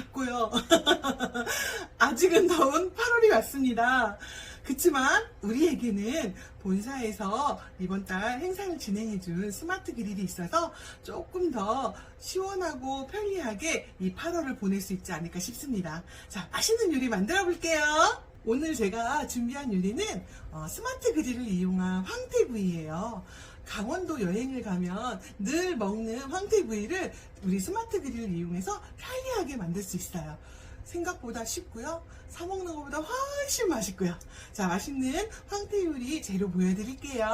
닫고요. 아직은 더운 8월이 왔습니다. 그치만 우리에게는 본사에서 이번 달 행사를 진행해준 스마트 그릴이 있어서 조금 더 시원하고 편리하게 이 8월을 보낼 수 있지 않을까 싶습니다. 자, 맛있는 요리 만들어 볼게요. 오늘 제가 준비한 요리는 스마트 그릴을 이용한 황태구이예요. 강원도 여행을 가면 늘 먹는 황태구이를 우리 스마트 그릴을 이용해서 편리하게 만들 수 있어요. 생각보다 쉽고요. 사 먹는 것보다 훨씬 맛있고요. 자, 맛있는 황태 요리 재료 보여드릴게요.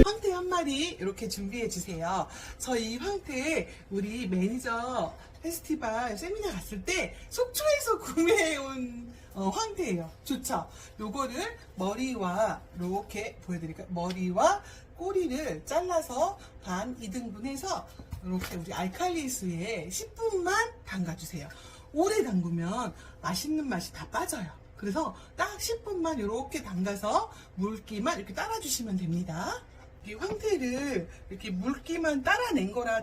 황태 한 마리 이렇게 준비해 주세요. 저희 황태 우리 매니저 페스티벌 세미나 갔을 때 속초에서 구매해온 황태예요. 좋죠? 요거를 머리와 이렇게 보여드릴까요? 머리와 꼬리를 잘라서 반 2등분해서 이렇게 우리 알칼리 수에 10분만 담가주세요. 오래 담그면 맛있는 맛이 다 빠져요. 그래서 딱 10분만 이렇게 담가서 물기만 이렇게 따라주시면 됩니다. 이 황태를 이렇게 물기만 따라낸 거라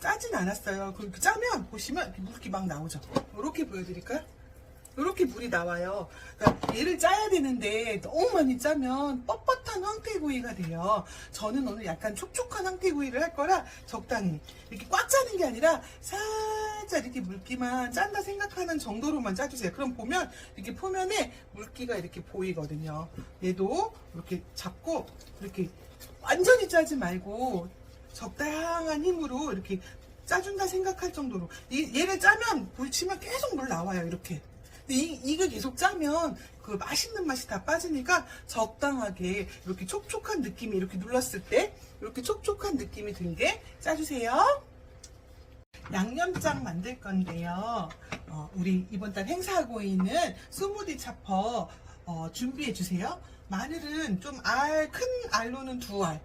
짜진 않았어요. 그렇게 짜면 보시면 이렇게 물기 막 나오죠. 이렇게 보여드릴까요? 이렇게 물이 나와요. 그러니까 얘를 짜야 되는데 너무 많이 짜면 뻣뻣한 황태구이가 돼요. 저는 오늘 약간 촉촉한 황태구이를 할 거라 적당히 이렇게 꽉 짜는 게 아니라 살짝 이렇게 물기만 짠다 생각하는 정도로만 짜주세요. 그럼 보면 이렇게 표면에 물기가 이렇게 보이거든요. 얘도 이렇게 잡고 이렇게 완전히 짜지 말고 적당한 힘으로 이렇게 짜준다 생각할 정도로 얘를 짜면 불치면 계속 물 나와요. 이렇게. 이거 계속 짜면 그 맛있는 맛이 다 빠지니까 적당하게 이렇게 촉촉한 느낌이 이렇게 눌렀을 때 이렇게 촉촉한 느낌이 들게 짜주세요. 양념장 만들 건데요. 우리 이번 달 행사하고 있는 스무디 차퍼 준비해 주세요. 마늘은 좀 큰 알로는 2알.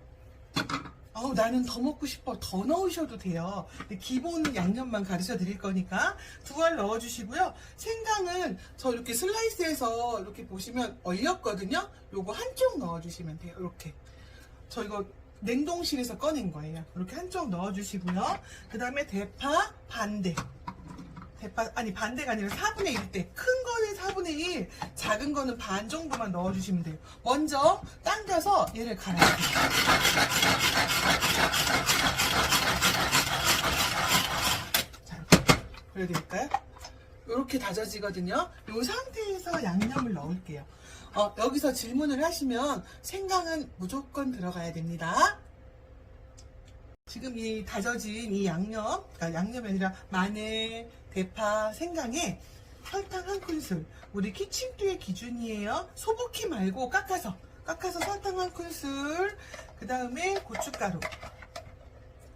나는 더 먹고 싶어. 더 넣으셔도 돼요. 기본 양념만 가르쳐 드릴 거니까 2알 넣어주시고요. 생강은 저 이렇게 슬라이스해서 이렇게 보시면 얼렸거든요. 요거 한쪽 넣어주시면 돼요. 이렇게. 저 이거 냉동실에서 꺼낸 거예요. 이렇게 한쪽 넣어주시고요. 그 다음에 대파 반대. 반대가 아니라 4분의 1대. 큰 거는 4분의 1, 작은 거는 반 정도만 넣어주시면 돼요. 먼저 당겨서 얘를 갈아요. 자, 보여드릴까요? 이렇게 다져지거든요. 이 상태에서 양념을 넣을게요. 여기서 질문을 하시면 생강은 무조건 들어가야 됩니다. 지금 이 다져진 이 양념, 그러니까 양념이 아니라 마늘, 대파, 생강에 설탕 1큰술. 우리 키친듀의 기준이에요. 소복히 말고 깎아서 설탕 1큰술. 그 다음에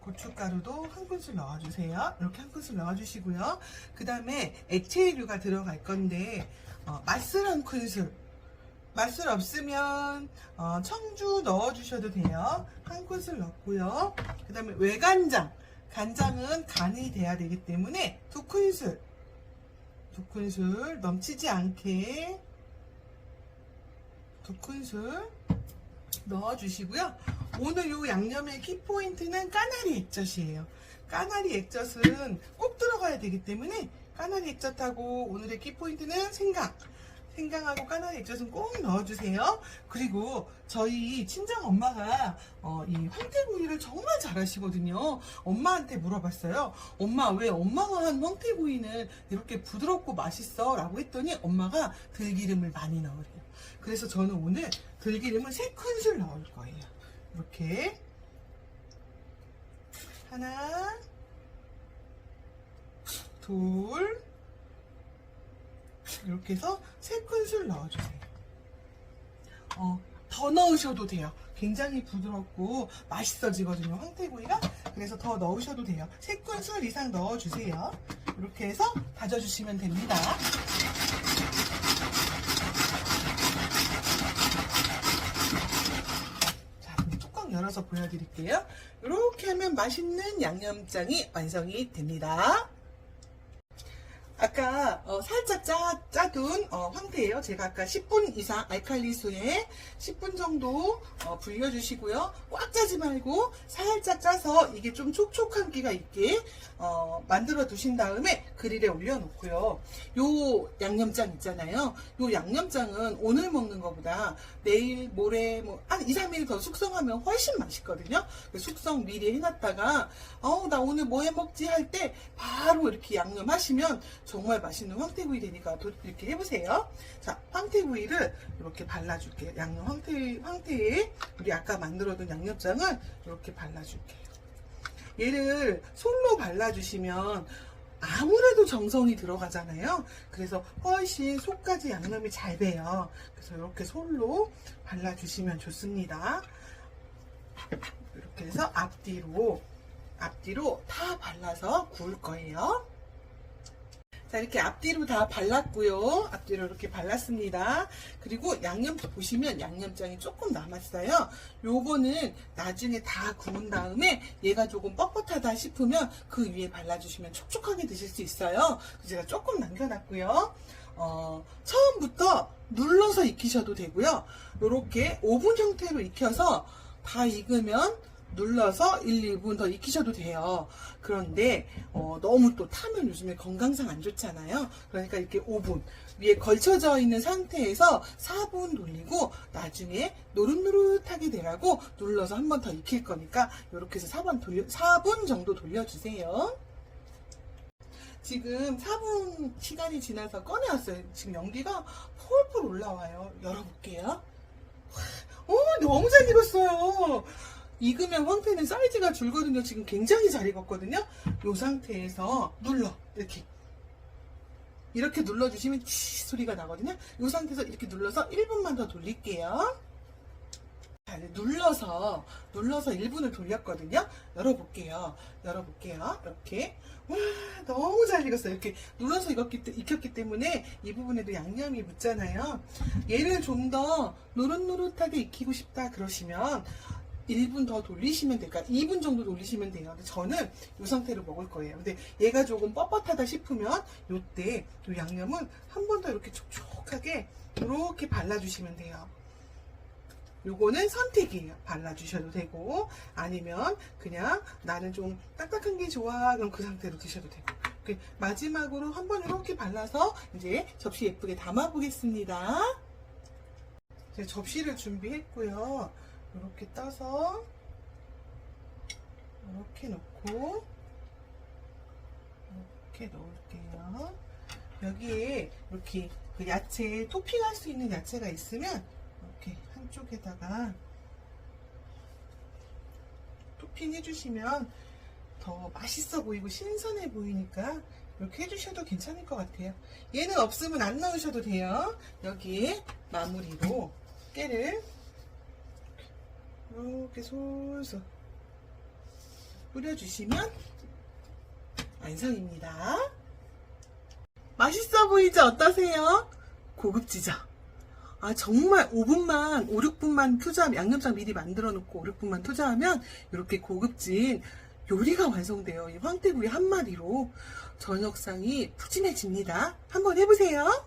고춧가루도 1큰술 넣어주세요. 이렇게 1큰술 넣어주시고요. 그 다음에 액체류가 들어갈 건데 맛술 1큰술. 맛술 없으면 청주 넣어주셔도 돼요. 1큰술 넣고요. 그 다음에 외간장. 간장은 간이 돼야 되기 때문에 2큰술 넘치지 않게 2큰술 넣어주시고요. 오늘 이 양념의 키포인트는 까나리 액젓이에요. 까나리 액젓은 꼭 들어가야 되기 때문에 까나리 액젓하고 오늘의 키포인트는 생강하고 까나리 액젓은 꼭 넣어주세요. 그리고 저희 친정 엄마가 이 황태구이를 정말 잘하시거든요. 엄마한테 물어봤어요. 엄마, 왜 엄마가 한 황태구이는 이렇게 부드럽고 맛있어? 라고 했더니 엄마가 들기름을 많이 넣으래요. 그래서 저는 오늘 들기름을 3큰술 넣을 거예요. 이렇게 하나, 둘, 이렇게 해서 3큰술 넣어주세요. 더 넣으셔도 돼요. 굉장히 부드럽고 맛있어지거든요, 황태구이가. 그래서 더 넣으셔도 돼요. 3큰술 이상 넣어주세요. 이렇게 해서 다져주시면 됩니다. 자, 뚜껑 열어서 보여드릴게요. 이렇게 하면 맛있는 양념장이 완성이 됩니다. 아까 살짝 짜둔 황태예요. 제가 아까 10분 이상 알칼리수에 10분 정도 불려주시고요. 꽉 짜지 말고 살짝 짜서 이게 좀 촉촉한 기가 있게 만들어 두신 다음에 그릴에 올려놓고요. 요 양념장 있잖아요. 요 양념장은 오늘 먹는 것보다 내일 모레 한 2, 3일 더 숙성하면 훨씬 맛있거든요. 숙성 미리 해놨다가 나 오늘 뭐 해먹지 할 때 바로 이렇게 양념하시면 정말 맛있는 황태구이 되니까 이렇게 해보세요. 자, 황태구이를 이렇게 발라줄게요. 양념 황태에 우리 아까 만들어둔 양념장을 이렇게 발라줄게요. 얘를 솔로 발라주시면 아무래도 정성이 들어가잖아요. 그래서 훨씬 속까지 양념이 잘 배요. 그래서 이렇게 솔로 발라주시면 좋습니다. 이렇게 해서 앞뒤로 다 발라서 구울 거예요. 자, 이렇게 앞뒤로 다 발랐고요. 앞뒤로 이렇게 발랐습니다. 그리고 양념 보시면 양념장이 조금 남았어요. 요거는 나중에 다 구운 다음에 얘가 조금 뻣뻣하다 싶으면 그 위에 발라주시면 촉촉하게 드실 수 있어요. 그래서 제가 조금 남겨놨고요. 처음부터 눌러서 익히셔도 되고요. 요렇게 오븐 형태로 익혀서 다 익으면 눌러서 1, 2분 더 익히셔도 돼요. 그런데 너무 또 타면 요즘에 건강상 안 좋잖아요. 그러니까 이렇게 5분 위에 걸쳐져 있는 상태에서 4분 돌리고 나중에 노릇노릇하게 되라고 눌러서 한 번 더 익힐 거니까 이렇게 해서 4분 정도 돌려주세요. 지금 4분 시간이 지나서 꺼내왔어요. 지금 연기가 폴폴 올라와요. 열어볼게요. 너무 잘 익었어요. 익으면 황태는 사이즈가 줄거든요. 지금 굉장히 잘 익었거든요. 이 상태에서 이렇게 눌러주시면 치 소리가 나거든요. 이 상태에서 이렇게 눌러서 1분만 더 돌릴게요. 자, 눌러서 1분을 돌렸거든요. 열어볼게요. 이렇게. 와, 너무 잘 익었어요. 이렇게 눌러서 익혔기 때문에 이 부분에도 양념이 묻잖아요. 얘를 좀 더 노릇노릇하게 익히고 싶다 그러시면 1분 더 돌리시면 될까? 2분 정도 돌리시면 돼요. 근데 저는 이 상태로 먹을 거예요. 근데 얘가 조금 뻣뻣하다 싶으면 요때 이 양념은 한 번 더 이렇게 촉촉하게 이렇게 발라주시면 돼요. 요거는 선택이에요. 발라주셔도 되고 아니면 그냥 나는 좀 딱딱한 게 좋아 그럼 그 상태로 드셔도 되고 마지막으로 한 번 이렇게 발라서 이제 접시 예쁘게 담아 보겠습니다. 제가 접시를 준비했고요. 이렇게 떠서 이렇게 놓고 이렇게 넣을게요. 여기에 이렇게 그 야채 토핑할 수 있는 야채가 있으면 이렇게 한쪽에다가 토핑 해주시면 더 맛있어 보이고 신선해 보이니까 이렇게 해주셔도 괜찮을 것 같아요. 얘는 없으면 안 넣으셔도 돼요. 여기에 마무리로 깨를 이렇게 솔솔 뿌려주시면 완성입니다. 맛있어 보이죠? 어떠세요? 고급지죠? 정말 5분만, 5, 6분만 투자하면, 양념장 미리 만들어 놓고 5, 6분만 투자하면 이렇게 고급진 요리가 완성돼요. 이 황태구이 한 마리로 저녁상이 푸짐해집니다. 한번 해보세요.